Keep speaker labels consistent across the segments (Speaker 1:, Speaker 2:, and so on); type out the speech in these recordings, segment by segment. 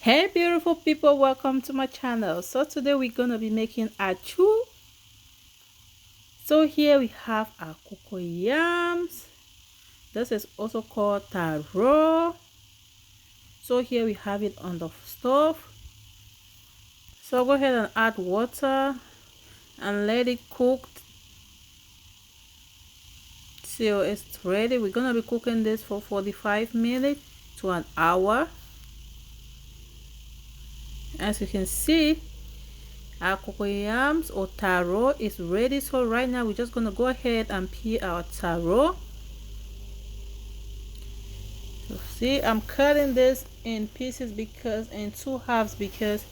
Speaker 1: Hey beautiful people, welcome to my channel. So today we're gonna be making achu. So here we have our cocoyams. This is also called taro. So here we have it on the stove. So go ahead and add water and let it cook till it's ready. We're gonna be cooking this for 45 minutes to an hour. As you can see, our cocoyams or taro is ready. So right now we're just gonna go ahead and peel our taro. So see, I'm cutting this in pieces because in two halves because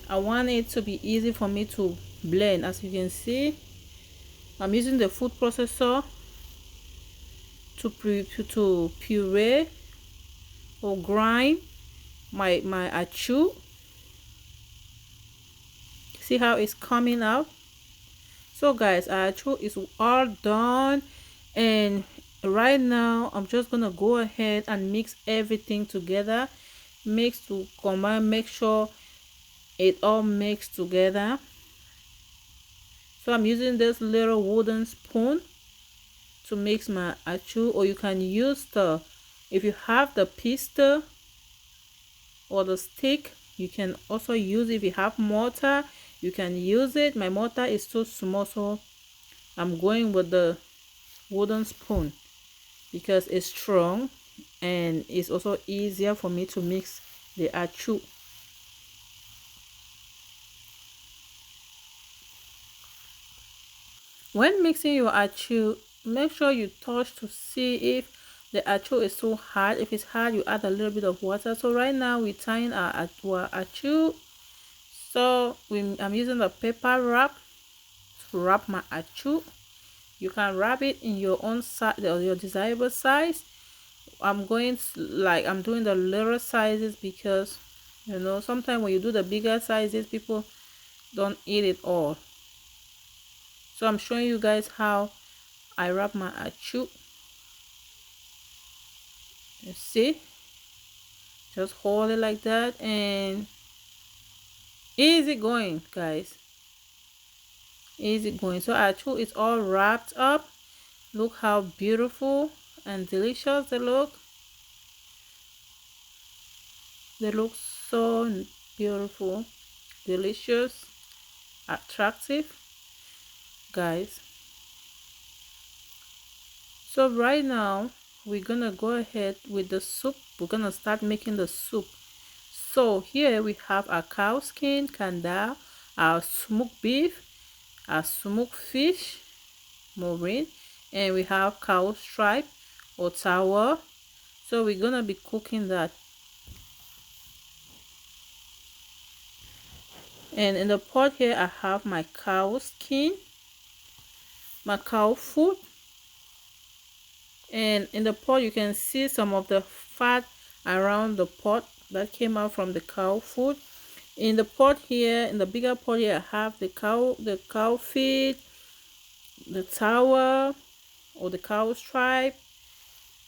Speaker 1: I want it to be easy for me to blend. As you can see, I'm using the food processor to puree or grind my achu. See how it's coming out. So guys, our achu is all done, and right now I'm just gonna go ahead and mix everything together. Mix to combine, make sure it all mixed together. So I'm using this little wooden spoon to mix my achu, or you can use the, if you have the pistol or the stick, you can also use it. If you have mortar, you can use it. My mortar is too small, so I'm going with the wooden spoon because it's strong and it's also easier for me to mix the achu. When mixing your achu, make sure you touch to see if the achu is too hard. If it's hard, you add a little bit of water. So right now we're tying our achu. So I'm using the paper wrap to wrap my achu. You can wrap it in your own size or your desirable size. I'm going like I'm doing the little sizes because you know sometimes when you do the bigger sizes, people don't eat it all. So I'm showing you guys how I wrap my achu. You see, just hold it like that and easy going, guys, easy going. So achu is all wrapped up. Look how beautiful and delicious they look so beautiful, delicious, attractive, guys. So right now we're gonna go ahead with the soup. We're gonna start making the soup. So here we have our cow skin, kanda, our smoked beef, our smoked fish, marine, and we have cow stripe or tower. So we're gonna be cooking that. And in the pot here I have my cow skin, my cow foot, and in the pot you can see some of the fat around the pot that came out from the cow foot. In the pot here, in the bigger pot here, I have the cow feet, the tower or the cow stripe,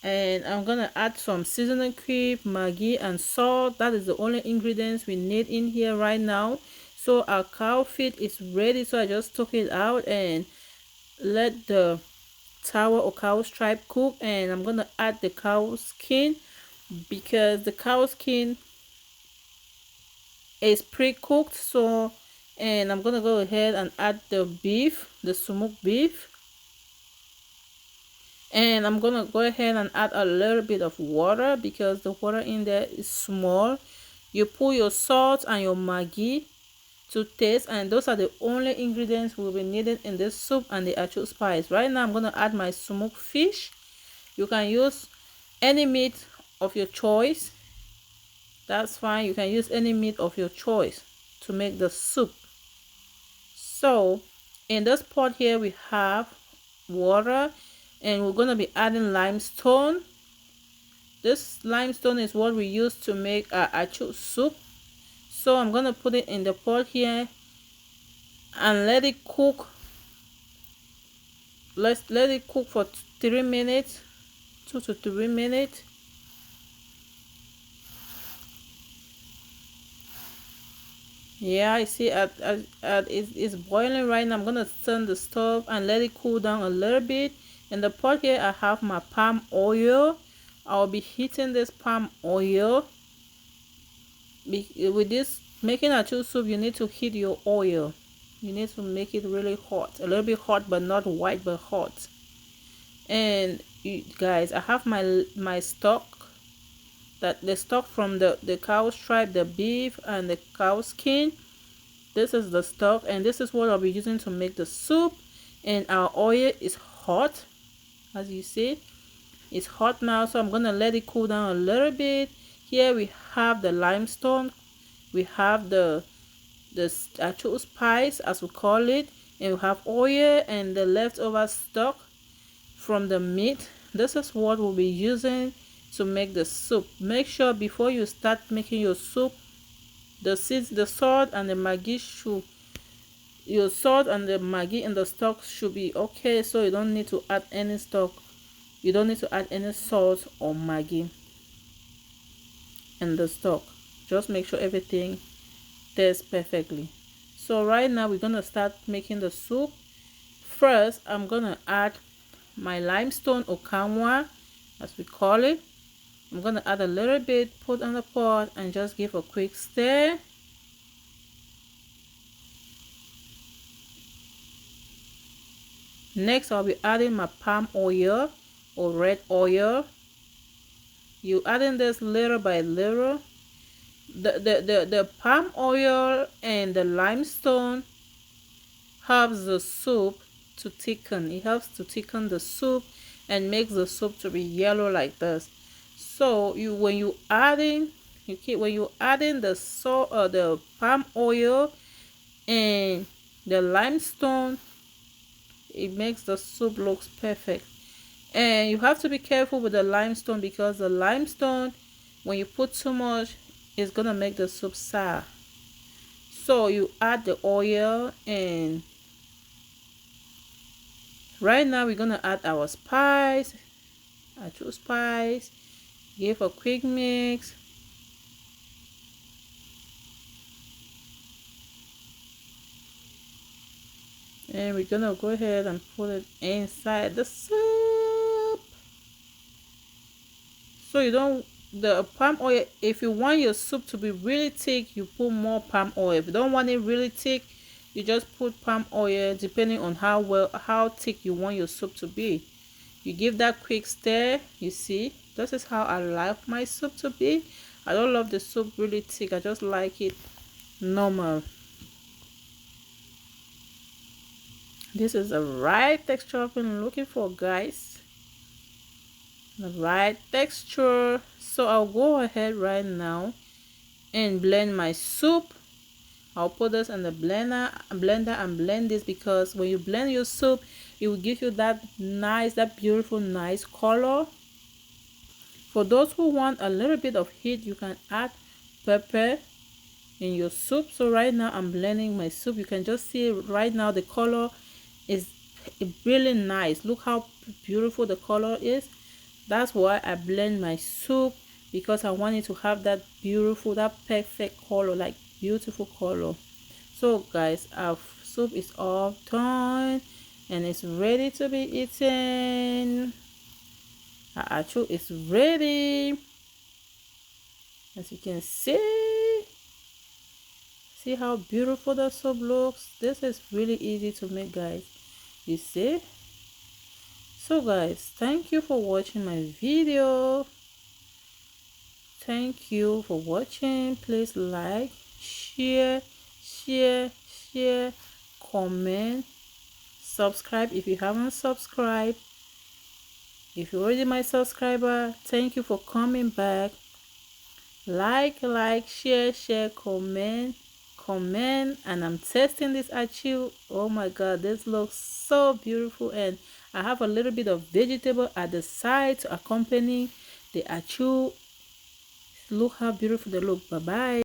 Speaker 1: and I'm gonna add some seasoning cube, maggi, and salt. That is the only ingredients we need in here right now. So our cow feet is ready, so I just took it out and let the tower or cow stripe cook, and I'm gonna add the cow skin because the cow skin is pre-cooked. So, and I'm gonna go ahead and add the beef, the smoked beef, and I'm gonna go ahead and add a little bit of water because the water in there is small. You put your salt and your maggi to taste, and those are the only ingredients we'll be needing in this soup and the actual spice. Right now I'm gonna add my smoked fish. You can use any meat of your choice, that's fine. You can use any meat of your choice to make the soup. So in this pot here we have water, and we're going to be adding limestone. This limestone is what we use to make our achu soup. So I'm going to put it in the pot here and let it cook. Let's let it cook for 3 minutes, 2 to 3 minutes. Yeah, I see it's boiling right now. I'm gonna turn the stove and let it cool down a little bit. In the pot here, I have my palm oil. I'll be heating this palm oil. With this making achu soup, you need to heat your oil. You need to make it really hot, a little bit hot, but not white, but hot. And you guys, I have my stock, that the stock from the cow stripe, the beef and the cow skin. This is the stock, and this is what I'll be using to make the soup. And our oil is hot, as you see. It's hot now, so I'm gonna let it cool down a little bit. Here we have the limestone, we have the actual spice, as we call it, and we have oil and the leftover stock from the meat. This is what we'll be using to make the soup. Make sure before you start making your soup, the salt and the maggi should, your salt and the maggi in the stock should be okay, so you don't need to add any stock, you don't need to add any salt or maggi in the stock. Just make sure everything tastes perfectly. So right now we're gonna start making the soup. First, I'm gonna add my limestone or kanwa, as we call it. I'm gonna add a little bit, put on the pot, and just give a quick stir. Next, I'll be adding my palm oil or red oil. You adding this little by little. The palm oil and the limestone helps the soup to thicken. It helps to thicken the soup and makes the soup to be yellow like this. So when you adding the salt, the palm oil and the limestone, it makes the soup looks perfect. And you have to be careful with the limestone, because the limestone, when you put too much, it's gonna make the soup sour. So you add the oil, and right now we're gonna add our spice. I choose spice. Give a quick mix. And we're gonna go ahead and put it inside the soup. So you don't, the palm oil, if you want your soup to be really thick, you put more palm oil. If you don't want it really thick, you just put palm oil, depending on how thick you want your soup to be. You give that quick stir. You see, this is how I like my soup to be. I don't love the soup really thick, I just like it normal. This is the right texture I've been looking for, guys. The right texture. So I'll go ahead right now and blend my soup. I'll put this in the blender and blend this, because when you blend your soup, it will give you that nice, that beautiful, nice color. For those who want a little bit of heat, you can add pepper in your soup. So right now I'm blending my soup. You can just see right now the color is really nice. Look how beautiful the color is. That's why I blend my soup, because I want it to have that beautiful, that perfect color, like beautiful color. So guys, our soup is all done and it's ready to be eaten. Our achu is ready, as you can see how beautiful the soup looks. This is really easy to make, guys, you see. So guys, thank you for watching my video. Thank you for watching. Please like, share, comment, subscribe if you haven't subscribed. If you're already my subscriber, thank you for coming back. Like, share, comment, and I'm testing this achu. Oh my god, this looks so beautiful, and I have a little bit of vegetable at the side to accompany the achu. Look how beautiful they look. Bye bye.